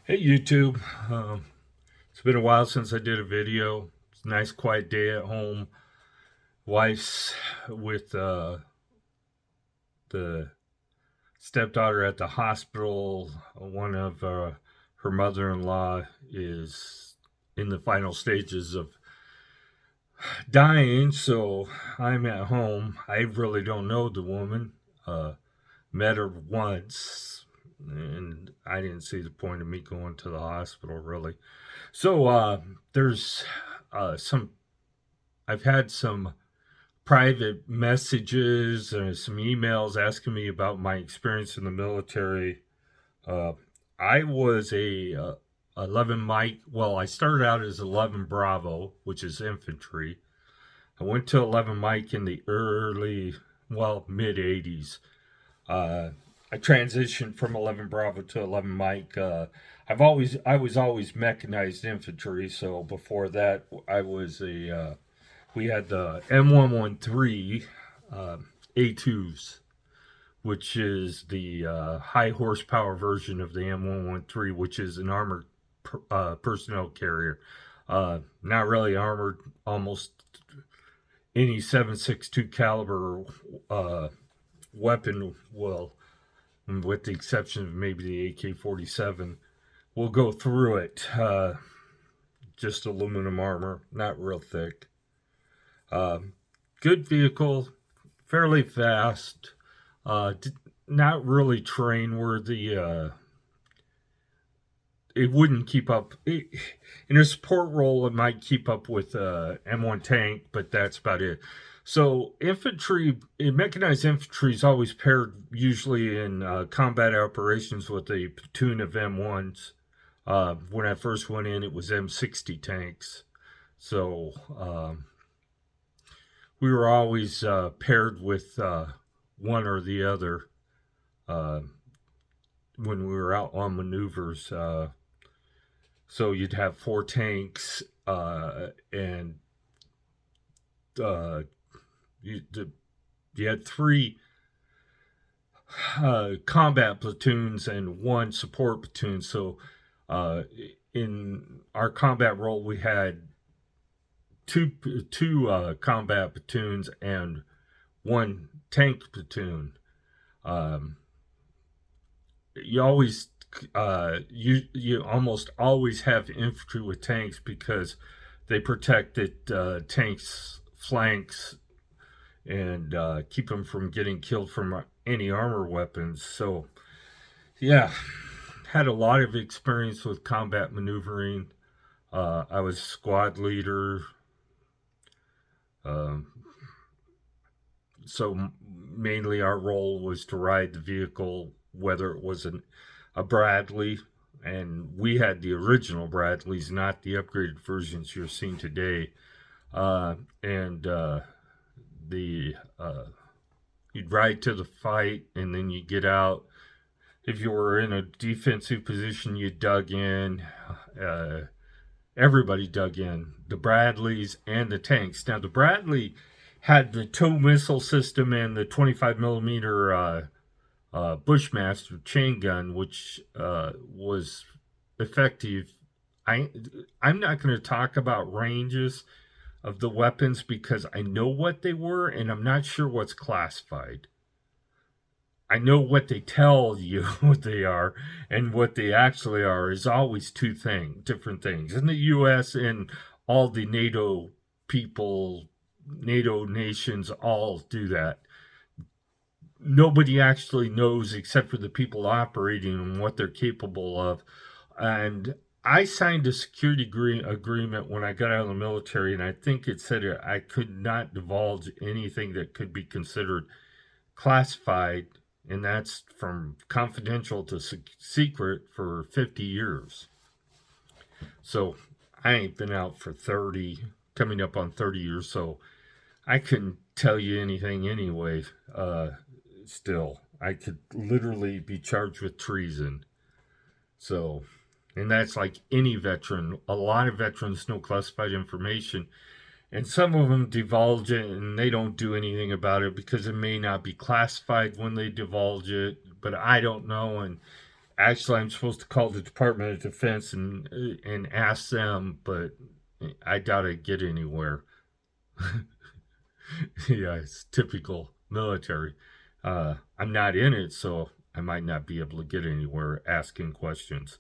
Hey YouTube, it's been a while since I did a video. It's a nice quiet day at home. Wife's with the stepdaughter at the hospital. One of her mother-in-law is in the final stages of dying, so I'm at home. I really don't know the woman. Uh, Met her once, and I didn't see the point of me going to the hospital really. So there's some. I've had some private messages and some emails asking me about my experience in the military. Uh, I was a 11 Mike. Well, I started out as 11 Bravo, which is infantry. I went to 11 Mike in the mid 80s. Uh, I transitioned from 11 Bravo to 11 Mike. I was always mechanized infantry. So before that, we had the M113 uh, A2s, which is the high horsepower version of the M113, which is an armored personnel carrier. Not really armored, almost any 7.62 caliber uh, weapon will, with the exception of maybe the AK-47, will go through it. Just aluminum armor, not real thick. Um, Good vehicle, fairly fast. Not really train worthy. It wouldn't keep up. In a support role, it might keep up with M1 tank, but that's about it. So mechanized infantry is always paired usually in combat operations with a platoon of M1s. When I first went in, it was M60 tanks. So we were always paired with one or the other uh, when we were out on maneuvers. So you'd have four tanks, and uh, you, you had three combat platoons and one support platoon. So uh, in our combat role, we had two combat platoons and one tank platoon. Um, you always you almost always have infantry with tanks because they protected tanks flanks and keep them from getting killed from any armor weapons. So yeah, had a lot of experience with combat maneuvering. I was squad leader. Um, so mainly our role was to ride the vehicle, whether it was a Bradley, and we had the original Bradleys, not the upgraded versions you're seeing today. And the You'd ride to the fight, and then you get out. If you were in a defensive position, you dug in. Uh, Everybody dug in, the Bradleys and the tanks. Now, the Bradley had the tow missile system and the 25 millimeter Bushmaster chain gun, which was effective. I I'm not going to talk about ranges of the weapons because I know what they were and I'm not sure what's classified. I know what they tell you what they are, and what they actually are is always different things. In the U.S. and all the NATO nations all do that. Nobody actually knows except for the people operating and what they're capable of. And I signed a agreement when I got out of the military, and I think it said I could not divulge anything that could be considered classified, and that's from confidential to secret for 50 years. So I ain't been out for 30, coming up on 30 years, so I couldn't tell you anything anyway. Still, I could literally be charged with treason. So, and that's like any veteran. A lot of veterans know classified information, and some of them divulge it and they don't do anything about it because it may not be classified when they divulge it, but I don't know. And Actually, I'm supposed to call the Department of Defense and ask them, but I doubt I'd get anywhere. Yeah, it's typical military. I'm not in it, so I might not be able to get anywhere asking questions.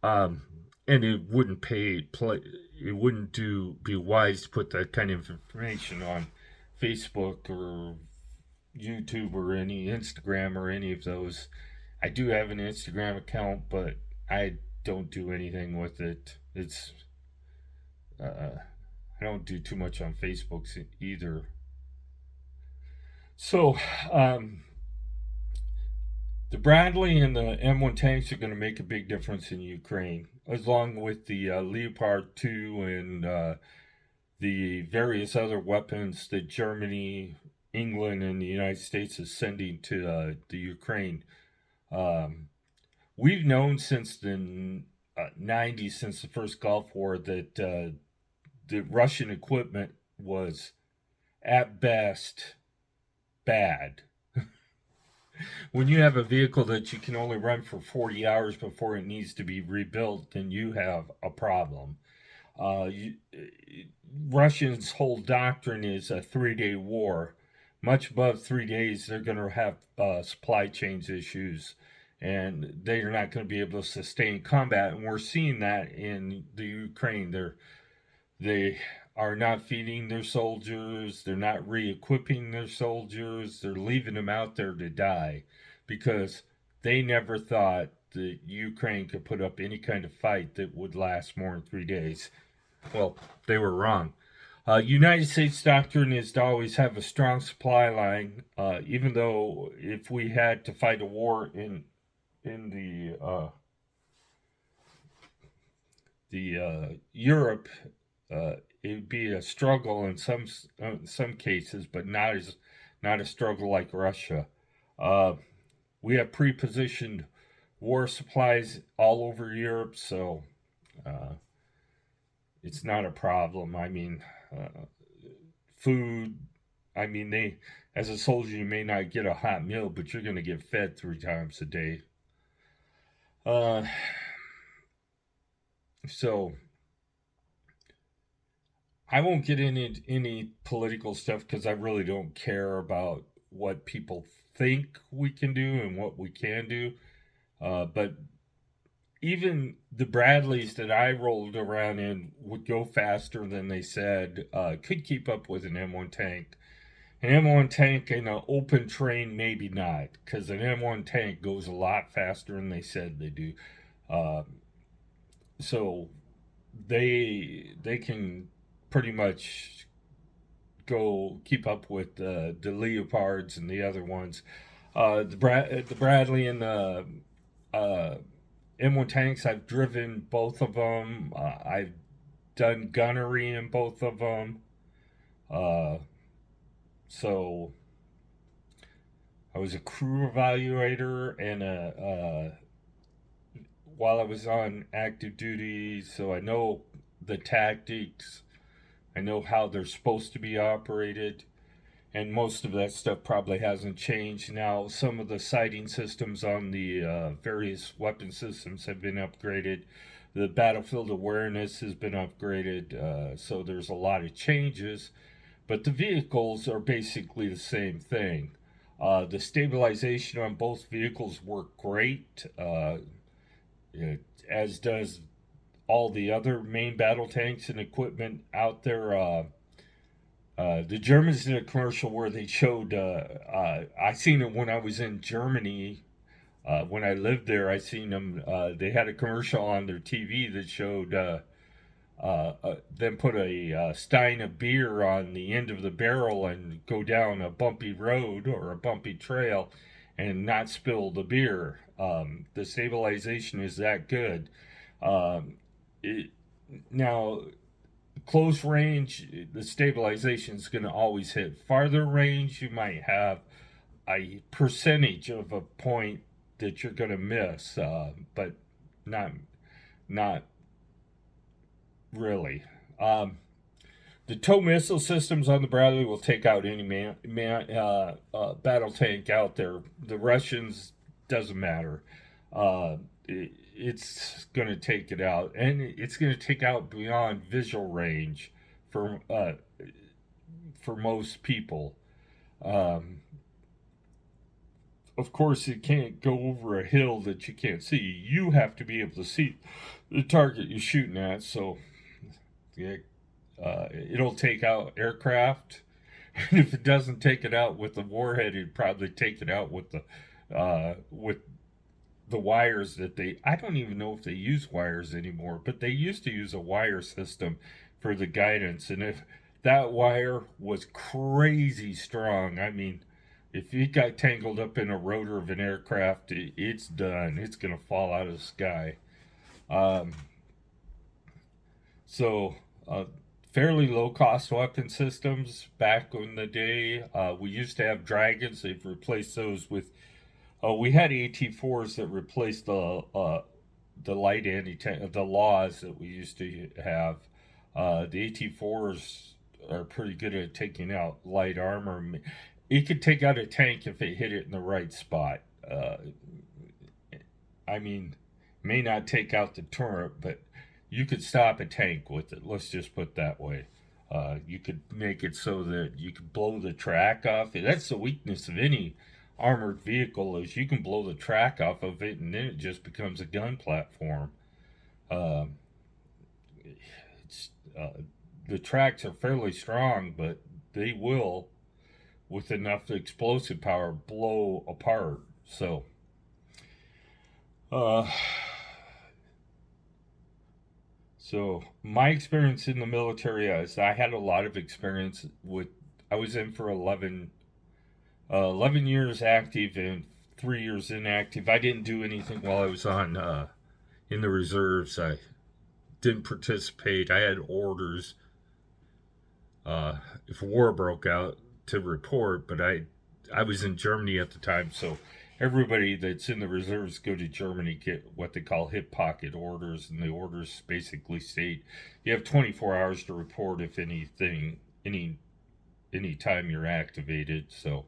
Um, and it wouldn't it wouldn't be wise to put that kind of information on Facebook or YouTube or any Instagram or any of those. I do have an Instagram account, but I don't do anything with it. I don't do too much on Facebook either. So, um, the Bradley and the M1 tanks are going to make a big difference in Ukraine, along with the Leopard 2 and the various other weapons that Germany, England, and the United States is sending to the Ukraine. Um, we've known since the 90s, since the first Gulf War, that the Russian equipment was at best bad. When you have a vehicle that you can only run for 40 hours before it needs to be rebuilt, then you have a problem. Uh, you, Russians' whole doctrine is a 3 day war. Much above 3 days, they're going to have supply chains issues, and they're not going to be able to sustain combat. And we're seeing that in the Ukraine. They are not feeding their soldiers. They're not re-equipping their soldiers. They're leaving them out there to die because they never thought that Ukraine could put up any kind of fight that would last more than 3 days. Well, they were wrong. United States doctrine is to always have a strong supply line, even though if we had to fight a war in the Europe, it would be a struggle in some cases, but not a struggle like Russia. Uh, we have pre-positioned war supplies all over Europe, so uh, it's not a problem. I mean, food. I mean, they as a soldier you may not get a hot meal, but you're going to get fed 3 times a day. Uh, so I won't get into any political stuff because I really don't care about what people think we can do and what we can do. But even the Bradleys that I rolled around in would go faster than they said, could keep up with an M1 tank. An M1 tank in an open terrain, maybe not, because an M1 tank goes a lot faster than they said they do. Uh, so they can pretty much go keep up with the Leopards and the other ones. The Bradley and the M1 tanks, I've driven both of them. I've done gunnery in both of them. Uh, so I was a crew evaluator and while I was on active duty, so I know the tactics. I know how they're supposed to be operated, and most of that stuff probably hasn't changed. Now, some of the sighting systems on the various weapon systems have been upgraded. The battlefield awareness has been upgraded, so there's a lot of changes, but the vehicles are basically the same thing. The stabilization on both vehicles work great, as does all the other main battle tanks and equipment out there. The Germans did a commercial where they showed. I seen it when I was in Germany. When I lived there, I seen them. They had a commercial on their TV that showed them put a stein of beer on the end of the barrel and go down a bumpy road or a bumpy trail and not spill the beer. The stabilization is that good. Um, it, Now, close range, the stabilization is going to always hit. Farther range, you might have a percentage of a point that you're going to miss, but not not really. The tow missile systems on the Bradley will take out any battle tank out there. The Russians doesn't matter. it's going to take it out, and it's going to take out beyond visual range for most people. Um, of course, it can't go over a hill that you can't see. You have to be able to see the target you're shooting at. So yeah, it'll take out aircraft. And if it doesn't take it out with the warhead, it'd probably take it out with the wires that they. I don't even know if they use wires anymore, but they used to use a wire system for the guidance. And if that wire was crazy strong, I mean, if it got tangled up in a rotor of an aircraft, it's done. It's gonna fall out of the sky. Um, so, fairly low cost weapon systems back in the day. We used to have Dragons. They've replaced those with. We had AT4s that replaced the light anti the laws that we used to have. The AT4s are pretty good at taking out light armor. It could take out a tank if it hit it in the right spot. I mean, may not take out the turret, but you could stop a tank with it. Let's just put it that way. You could make it so that you could blow the track off. That's the weakness of any armored vehicle is you can blow the track off of it, and then it just becomes a gun platform. Um, it's, the tracks are fairly strong, but they will, with enough explosive power, blow apart. Uh, so my experience in the military is I had a lot of experience with. I was in for 11 years active and 3 years inactive. I didn't do anything while I was on in the reserves. I didn't participate. I had orders if war broke out to report, but I was in Germany at the time, so everybody that's in the reserves go to Germany get what they call hip pocket orders, and the orders basically state you have 24 hours to report if any time you're activated. So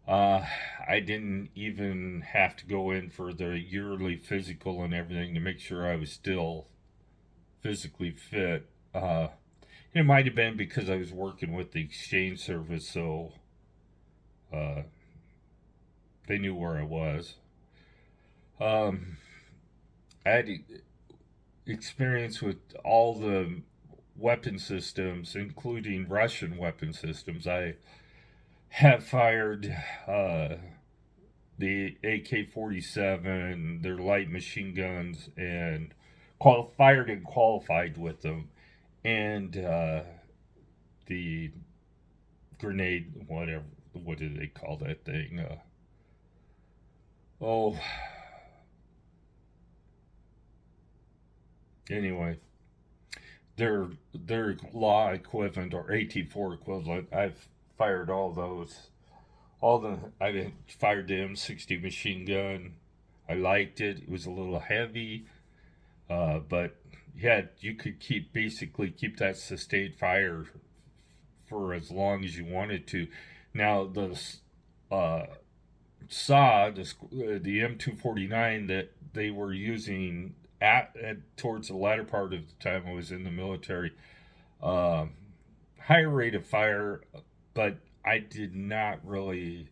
I didn't even have to go in for the yearly physical and everything to make sure I was still physically fit. It might have been because I was working with the exchange service, so uh, they knew where I was. Um, I had experience with all the weapon systems, including Russian weapon systems. I have fired the AK-47, their light machine guns, and fired and qualified with them, and the grenade, whatever, what do they call that thing? Oh, anyway, their law equivalent or AT4 equivalent. I've fired all those. I fired the M60 machine gun. I liked it. It was a little heavy, but yeah, you could keep that sustained fire for as long as you wanted to. Now uh, the M249 that they were using towards the latter part of the time I was in the military, uh, higher rate of fire, but I did not really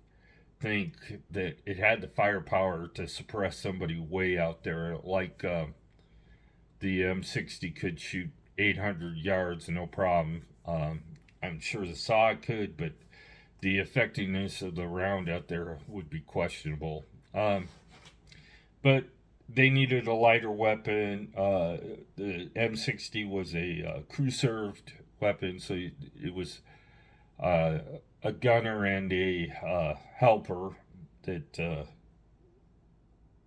think that it had the firepower to suppress somebody way out there like the M60 could shoot 800 yards no problem. I'm sure the SAW could, but the effectiveness of the round out there would be questionable. But they needed a lighter weapon. The M60 was a crew served weapon, so it was uh, a gunner and a helper that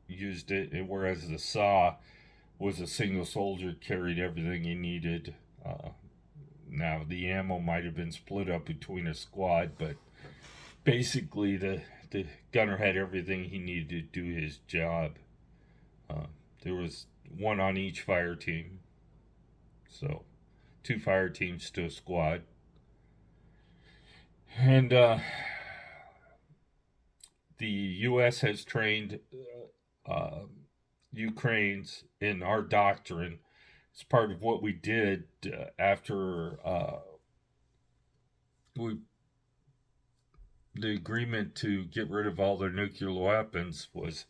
used it, whereas the SAW was a single soldier, carried everything he needed. Now, the ammo might have been split up between a squad, but basically the gunner had everything he needed to do his job. Uh, there was one on each fire team, so two fire teams to a squad. And the U.S. has trained uh, Ukraine's in our doctrine. It's part of what we did after we the agreement to get rid of all their nuclear weapons was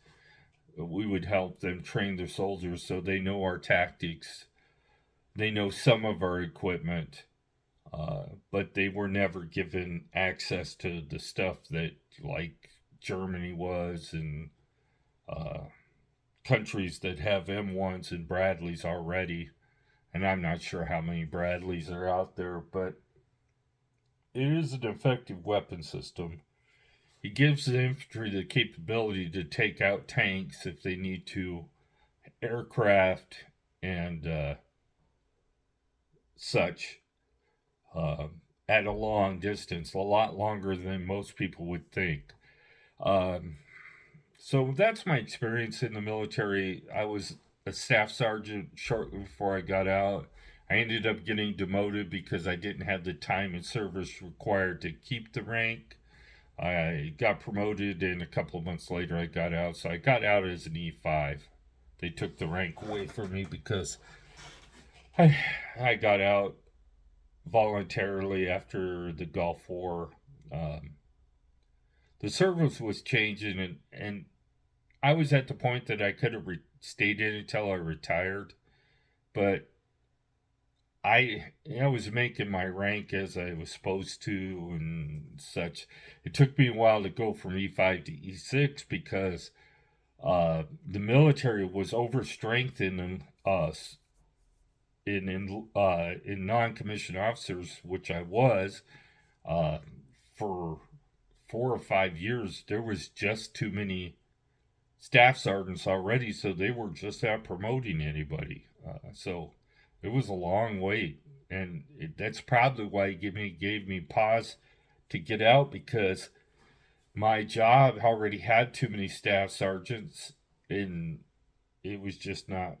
we would help them train their soldiers so they know our tactics. They know some of our equipment, but they were never given access to the stuff that, like, Germany was, and uh, countries that have M1s and Bradleys already. And I'm not sure how many Bradleys are out there, but it is an effective weapon system. It gives the infantry the capability to take out tanks if they need to, aircraft, and such, uh, at a long distance, a lot longer than most people would think. Um, so that's my experience in the military. I was a staff sergeant shortly before I got out. I ended up getting demoted because I didn't have the time and service required to keep the rank. I got promoted, and a couple of months later, I got out. So I got out as an E5. They took the rank away from me because I, I got out voluntarily after the Gulf War. Um, the service was changing, and I was at the point that I could have stayed in until I retired, but I was making my rank as I was supposed to and such. It took me a while to go from E5 to E6 because the military was overstrength us in non-commissioned officers, which I was, uh, for 4 or 5 years. There was just too many staff sergeants already, so they were just not promoting anybody. So it was a long wait, and that's probably why it gave me pause to get out, because my job already had too many staff sergeants, and it was just not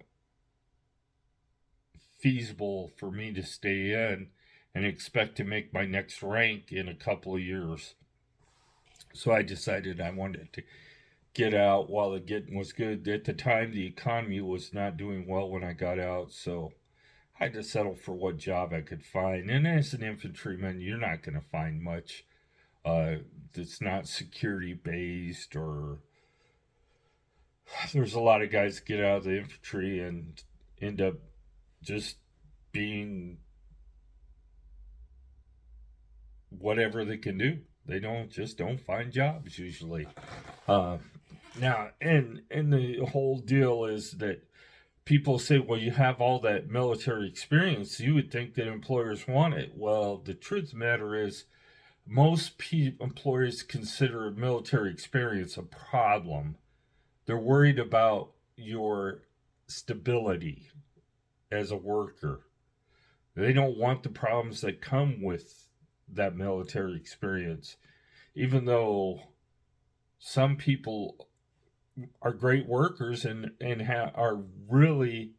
feasible for me to stay in and expect to make my next rank in a couple of years. So I decided I wanted to get out while the getting was good. At the time, the economy was not doing well when I got out, so I had to settle for what job I could find. And as an infantryman, you're not going to find much that's not security based, or there's a lot of guys that get out of the infantry and end up just being whatever they can do. They don't find jobs usually. Uh, Now, and the whole deal is that people say, well, you have all that military experience. You would think that employers want it. Well, the truth of the matter is, most employers consider military experience a problem. They're worried about your stability as a worker. They don't want the problems that come with that military experience, even though some people are great workers and are really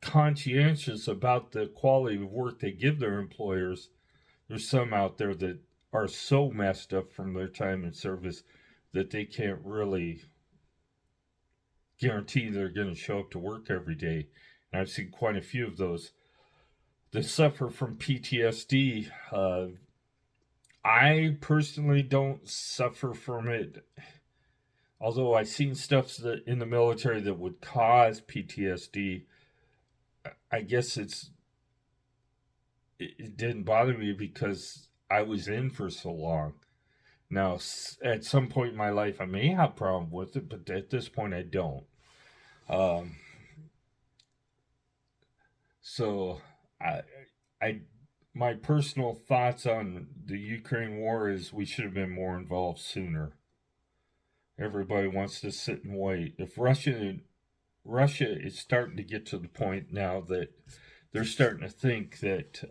conscientious about the quality of work they give their employers. There's some out there that are so messed up from their time in service that they can't really guarantee they're going to show up to work every day. And I've seen quite a few of those that suffer from PTSD. I personally don't suffer from it, although I've seen stuff that in the military that would cause PTSD. I guess it didn't bother me because I was in for so long. Now, at some point in my life, I may have a problem with it, but at this point, I don't. Um, so, I, I, my personal thoughts on the Ukraine war is we should have been more involved sooner. Everybody wants to sit and wait. If Russia is starting to get to the point now that they're starting to think that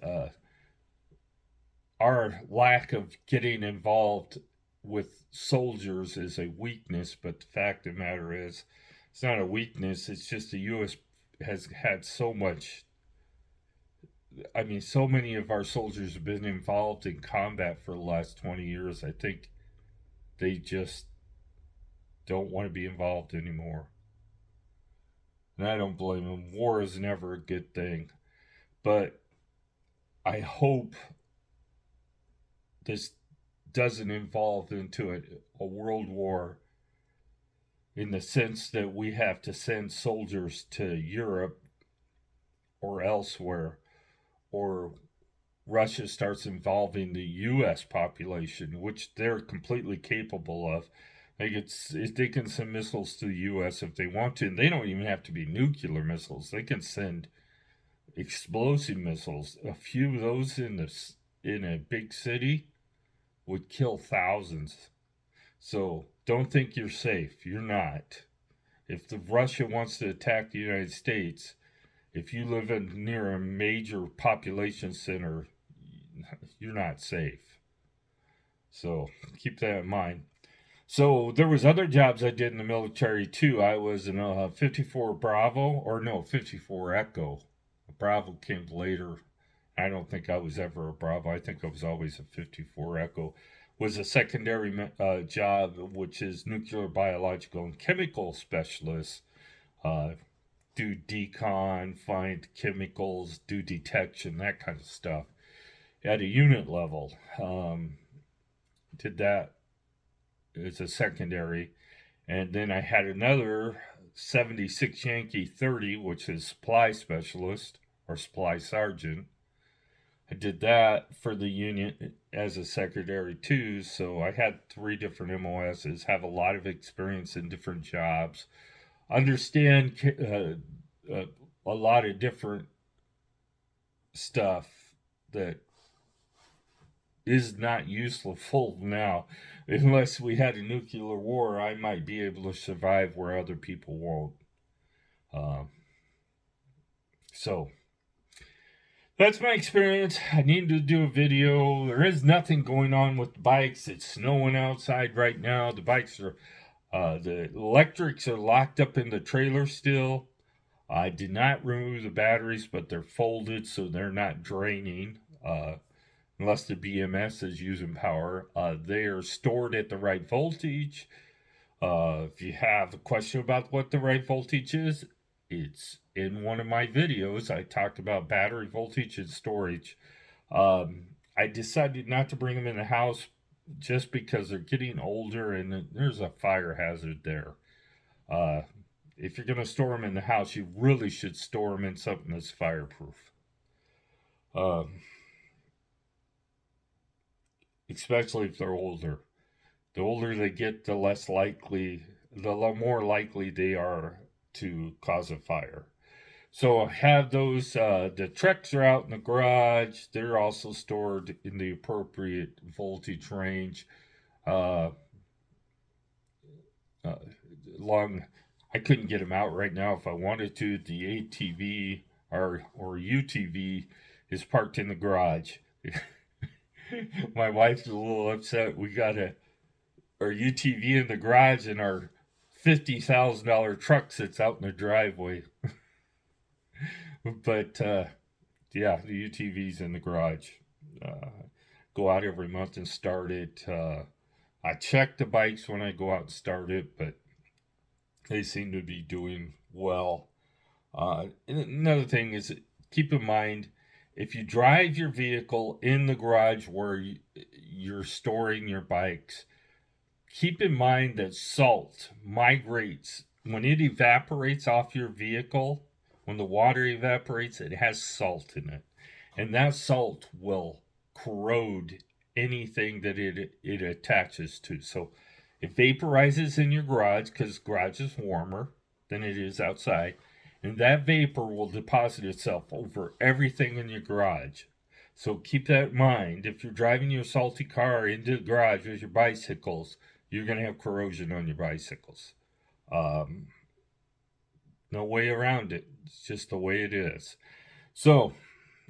our lack of getting involved with soldiers is a weakness, but the fact of the matter is, it's not a weakness. It's just the U.S. has had so much. I mean, so many of our soldiers have been involved in combat for the last 20 years. I think they just don't want to be involved anymore. And I don't blame them. War is never a good thing. But I hope this doesn't evolve into a world war in the sense that we have to send soldiers to Europe or elsewhere, or Russia starts involving the U.S. population, which they're completely capable of. They can send missiles to the U.S. if they want to. And they don't even have to be nuclear missiles. They can send explosive missiles. A few of those in a big city would kill thousands. So don't think you're safe. You're not. If Russia wants to attack the United States, if you live near a major population center, you're not safe. So keep that in mind. So there was other jobs I did in the military too. I was in a 54 Bravo, or no, 54 Echo. Bravo came later. I don't think I was ever a Bravo. I think I was always a 54 Echo. Was a secondary job, which is nuclear, biological, and chemical specialist. Do decon, find chemicals, do detection, that kind of stuff at a unit level. Did that as a secondary. And then I had another 76 Yankee 30, which is supply specialist or supply sergeant. I did that for the union as a secretary too. So I had 3 different MOSs, have a lot of experience in different jobs, understand a lot of different stuff that is not useful now. Unless we had a nuclear war, I might be able to survive where other people won't. So that's my experience. I need to do a video. There is nothing going on with the bikes. It's snowing outside right now. The bikes are, the electrics are locked up in the trailer still. I did not remove the batteries, but they're folded so they're not draining. Unless the BMS is using power, they are stored at the right voltage. If you have a question about what the right voltage is, it's in one of my videos. I talked about battery voltage and storage. I decided not to bring them in the house just because they're getting older and there's a fire hazard there. If you're going to store them in the house, you really should store them in something that's fireproof. Especially if they're older. The older they get, the more likely they are to cause a fire. So I have those. The trucks are out in the garage. They're also stored in the appropriate voltage range. I couldn't get them out right now if I wanted to. The ATV or UTV is parked in the garage. My wife's a little upset. We got our UTV in the garage and our $50,000 truck sits out in the driveway. But yeah, the UTV's in the garage. Go out every month and start it. I check the bikes when I go out and start it, but they seem to be doing well. And another thing is, keep in mind, if you drive your vehicle in the garage where you're storing your bikes, keep in mind that salt migrates. When it evaporates off your vehicle, when the water evaporates, it has salt in it. And that salt will corrode anything that it attaches to. So it vaporizes in your garage because garage is warmer than it is outside. And that vapor will deposit itself over everything in your garage. So keep that in mind. If you're driving your salty car into the garage with your bicycles, you're going to have corrosion on your bicycles. No way around it. It's just the way it is. So,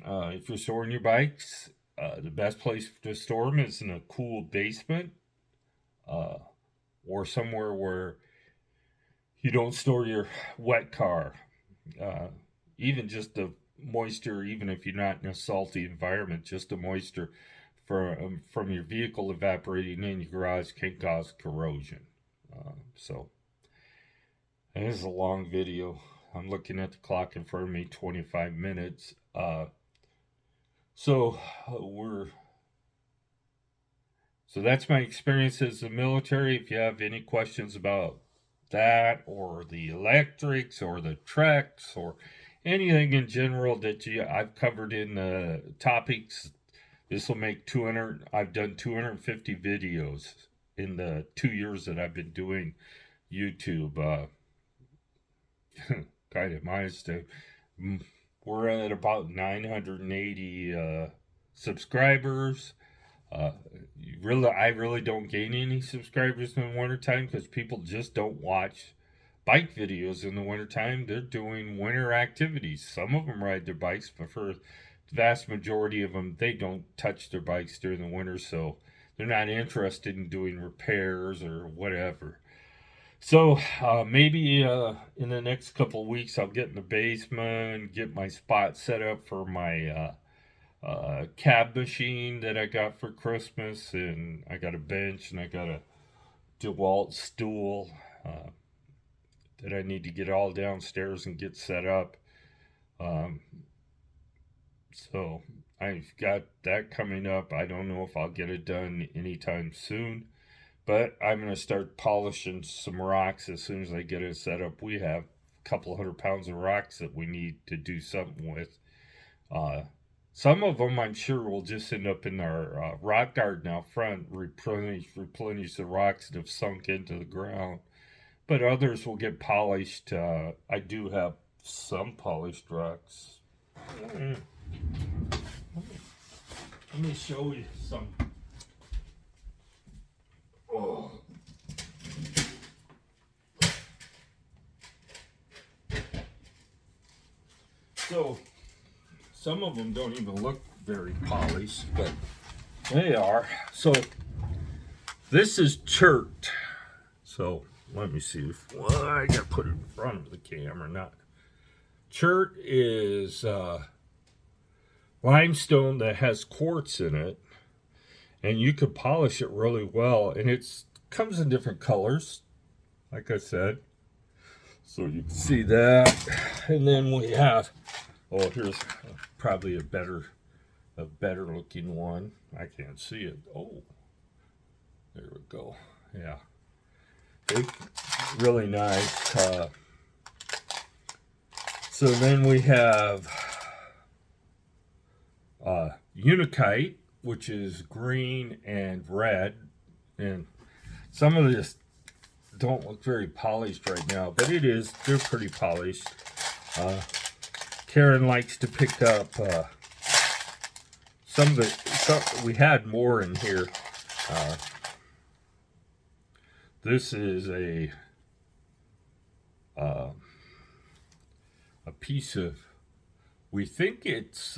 if you're storing your bikes, the best place to store them is in a cool basement or somewhere where you don't store your wet car. Even just the moisture, even if you're not in a salty environment, just the moisture from your vehicle evaporating in your garage can cause corrosion. So, this is a long video. I'm looking at the clock in front of me, 25 minutes. So we're so that's my experience as a military. If you have any questions about that or the electrics or the treks or anything in general that I've covered in the topics, this will make 200. I've done 250 videos in the 2 years that I've been doing YouTube. Kind of milestone. We're at about 980 subscribers. Uh, I really don't gain any subscribers in the wintertime because people just don't watch bike videos in the wintertime. They're doing winter activities. Some of them ride their bikes, but for the vast majority of them, they don't touch their bikes during the winter, so they're not interested in doing repairs or whatever. So maybe in the next couple of weeks, I'll get in the basement, get my spot set up for my cab machine that I got for Christmas, and I got a bench and I got a DeWalt stool that I need to get all downstairs and get set up. Um, so I've got that coming up. I don't know if I'll get it done anytime soon. But I'm going to start polishing some rocks as soon as I get it set up. We have a couple 100 pounds of rocks that we need to do something with. Some of them I'm sure will just end up in our rock garden out front, replenish the rocks that have sunk into the ground. But others will get polished. I do have some polished rocks. Let me show you some. Oh. So, some of them don't even look very polished, but they are. So, this is chert. So, let me see if I gotta put it in front of the camera. Not chert is limestone that has quartz in it. And you could polish it really well, and it comes in different colors, like I said. So you can see that. And then we have, here's probably a better looking one. I can't see it. Oh, there we go. Yeah, it's really nice. So then we have Unikite, which is green and red, and some of this don't look very polished right now, but they're pretty polished. Karen likes to pick up we had more in here. This is a piece of, we think it's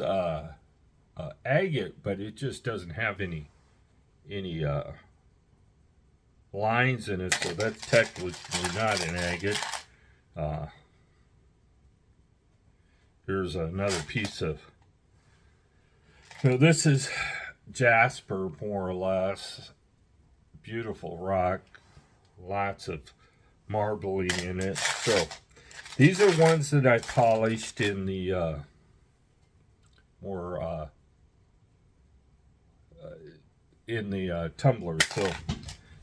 agate, but it just doesn't have any lines in it, so that's technically not an agate. Here's another piece of, so this is jasper, more or less. Beautiful rock, lots of marbling in it. So these are ones that I polished in the more in the tumblers. So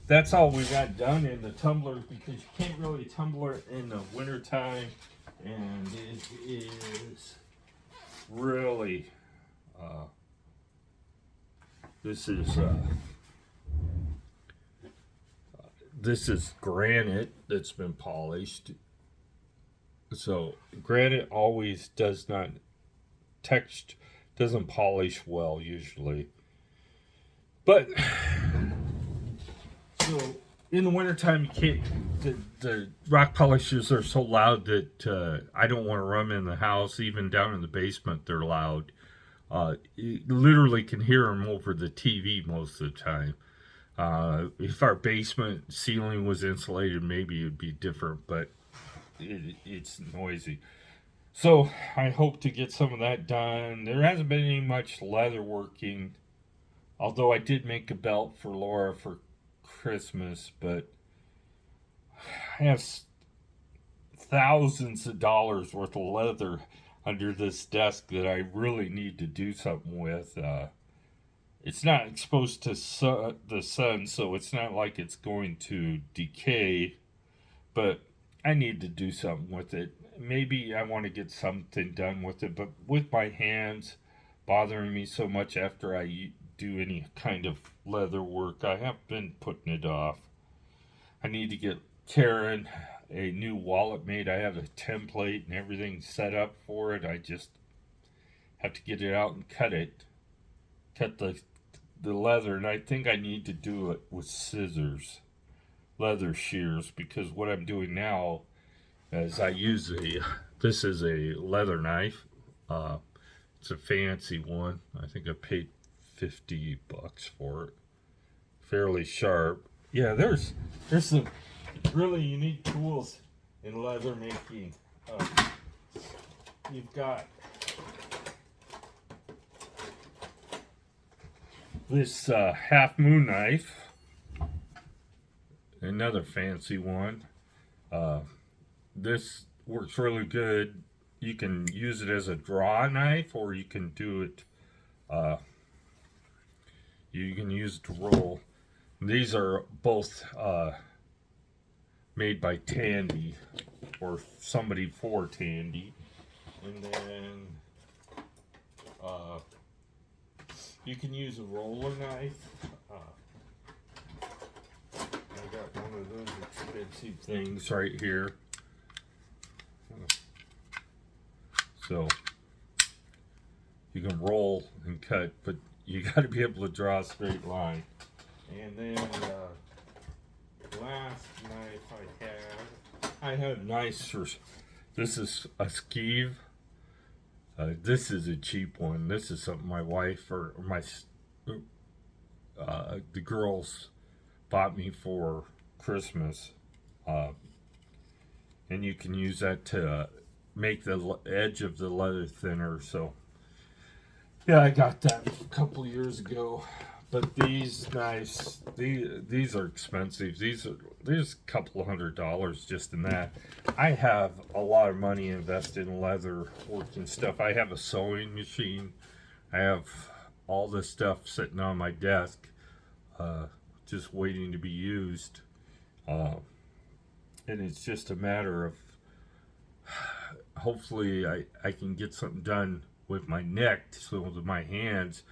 that's all we got done in the tumblers, because you can't really tumbler it in the wintertime, and it is really this is granite that's been polished. So granite always doesn't polish well usually. But so in the wintertime, you can't. The rock polishers are so loud that I don't want to run them in the house. Even down in the basement, they're loud. You literally can hear them over the TV most of the time. If our basement ceiling was insulated, maybe it'd be different, but it's noisy. So I hope to get some of that done. There hasn't been any much leather working, although I did make a belt for Laura for Christmas, but I have thousands of dollars worth of leather under this desk that I really need to do something with. It's not exposed to the sun, so it's not like it's going to decay, but I need to do something with it. Maybe I want to get something done with it, but with my hands bothering me so much after I do any kind of leather work, I have been putting it off. I need to get Karen a new wallet made. I have a template and everything set up for it. I just have to get it out and cut it. Cut the leather, and I think I need to do it with scissors, leather shears, because what I'm doing now is this is a leather knife. It's a fancy one. I think I paid $50 for it. Fairly sharp. Yeah, there's some really unique tools in leather making. You've got this half moon knife, another fancy one. This works really good. You can use it as a draw knife, or you can do it. You can use it to roll. These are both made by Tandy, or somebody for Tandy. And then you can use a roller knife. I got one of those expensive things right here. So you can roll and cut, but you got to be able to draw a straight line. And then last knife I have nicer. This is a skeeve. This is a cheap one. This is something my wife or the girls bought me for Christmas. And you can use that to make the edge of the leather thinner. So yeah, I got that a couple years ago. But these knives, these are expensive. There's a couple $100 just in that. I have a lot of money invested in leather work and stuff. I have a sewing machine. I have all this stuff sitting on my desk, just waiting to be used. And it's just a matter of hopefully I can get something done with my neck so that my hands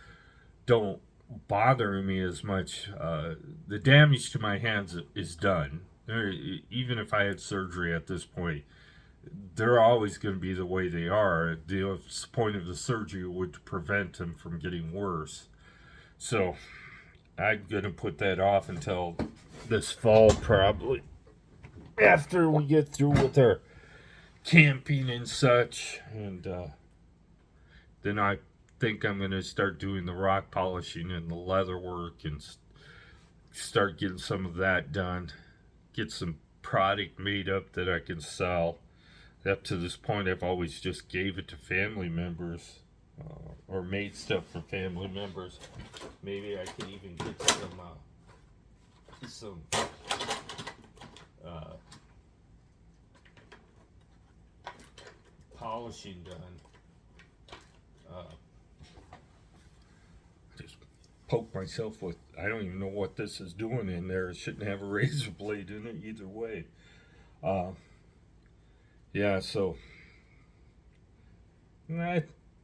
don't bother me as much. The damage to my hands is done. Even if I had surgery at this point, they're always going to be the way they are. The point of the surgery would to prevent them from getting worse. So I'm going to put that off until this fall, probably, after we get through with our camping and such. And then I think I'm going to start doing the rock polishing and the leather work and start getting some of that done. Get some product made up that I can sell. Up to this point, I've always just gave it to family members or made stuff for family members. Maybe I can even get some polishing done. Just poke myself with, I don't even know what this is doing in there. It shouldn't have a razor blade in it either way. Yeah, so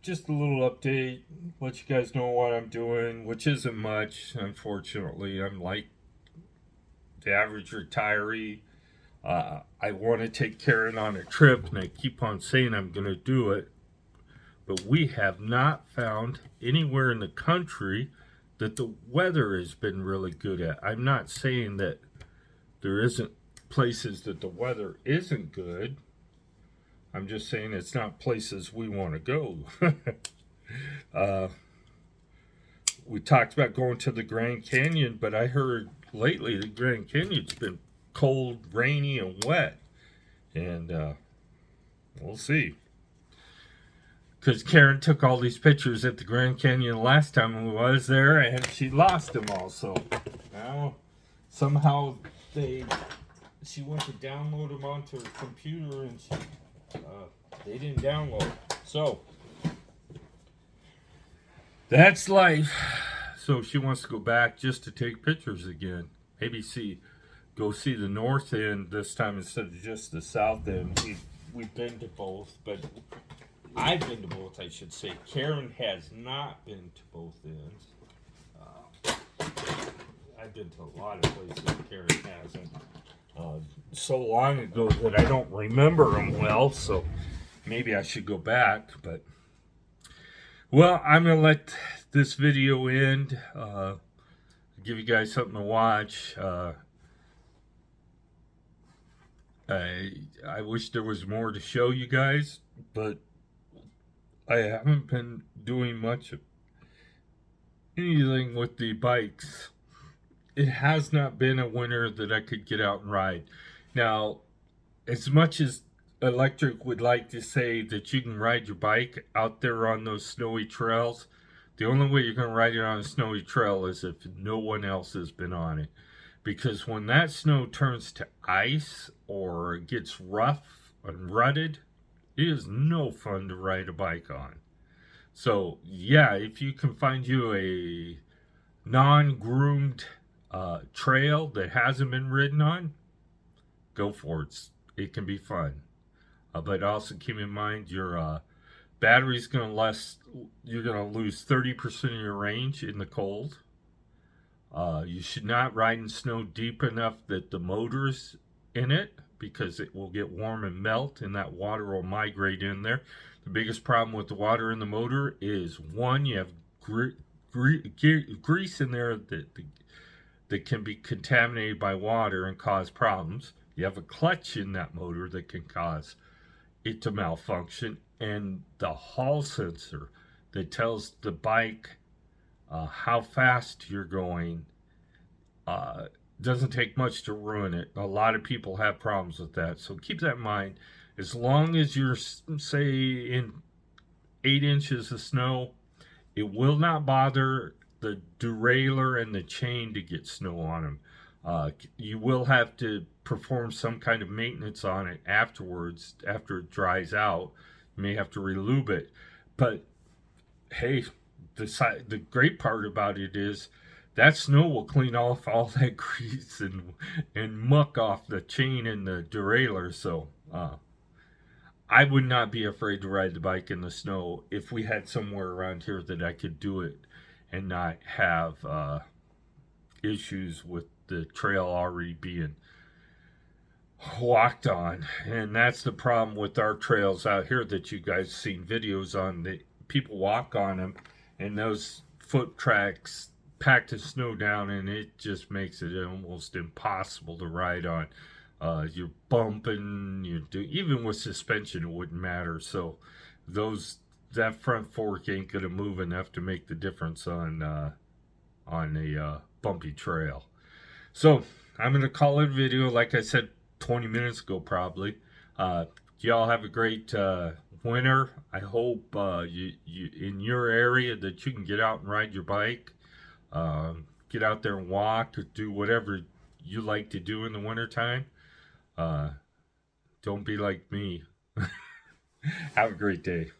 just a little update, let you guys know what I'm doing, which isn't much, unfortunately. I'm like the average retiree. I want to take Karen on a trip, and I keep on saying I'm going to do it, but we have not found anywhere in the country that the weather has been really good at. I'm not saying that there isn't places that the weather isn't good. I'm just saying it's not places we want to go. We talked about going to the Grand Canyon, but I heard lately the Grand Canyon's been cold, rainy, and wet. And we'll see. Because Karen took all these pictures at the Grand Canyon last time we was there, and she lost them all. So now somehow she went to download them onto her computer, and they didn't download. So that's life. So she wants to go back just to take pictures again. Maybe go see the north end this time instead of just the south end. We've been to both, but I've been to both, I should say. Karen has not been to both ends. I've been to a lot of places Karen hasn't. So long ago that I don't remember them well, so maybe I should go back. But well, I'm gonna let this video end. Give you guys something to watch. I wish there was more to show you guys, but I haven't been doing much of anything with the bikes. It has not been a winter that I could get out and ride. Now, as much as Electric would like to say that you can ride your bike out there on those snowy trails, the only way you're going to ride it on a snowy trail is if no one else has been on it. Because when that snow turns to ice or gets rough and rutted, it is no fun to ride a bike on. So, yeah, if you can find you a non-groomed trail that hasn't been ridden on, go for it. It can be fun. But also keep in mind your battery's going to last, you're going to lose 30% of your range in the cold. You should not ride in snow deep enough that the motor's in it, because it will get warm and melt and that water will migrate in there. The biggest problem with the water in the motor is, one, you have grease in there that can be contaminated by water and cause problems. You have a clutch in that motor that can cause it to malfunction, and the hall sensor that tells the bike how fast you're going doesn't take much to ruin it. A lot of people have problems with that, so keep that in mind. As long as you're, say, in 8 inches of snow, it will not bother the derailleur and the chain to get snow on them. You will have to perform some kind of maintenance on it afterwards, after it dries out. You may have to relube it. But hey, the great part about it is that snow will clean off all that grease and muck off the chain and the derailleur. So I would not be afraid to ride the bike in the snow if we had somewhere around here that I could do it and not have issues with the trail already being walked on. And that's the problem with our trails out here that you guys seen videos on. That people walk on them, and those foot tracks pack the snow down, and it just makes it almost impossible to ride on. You're bumping, even with suspension, it wouldn't matter. So that front fork ain't gonna move enough to make the difference on a bumpy trail. So I'm gonna call it a video. Like I said 20 minutes ago, probably. Y'all have a great winter. I hope you in your area that you can get out and ride your bike. Get out there and walk, or do whatever you like to do in the wintertime. Don't be like me. Have a great day.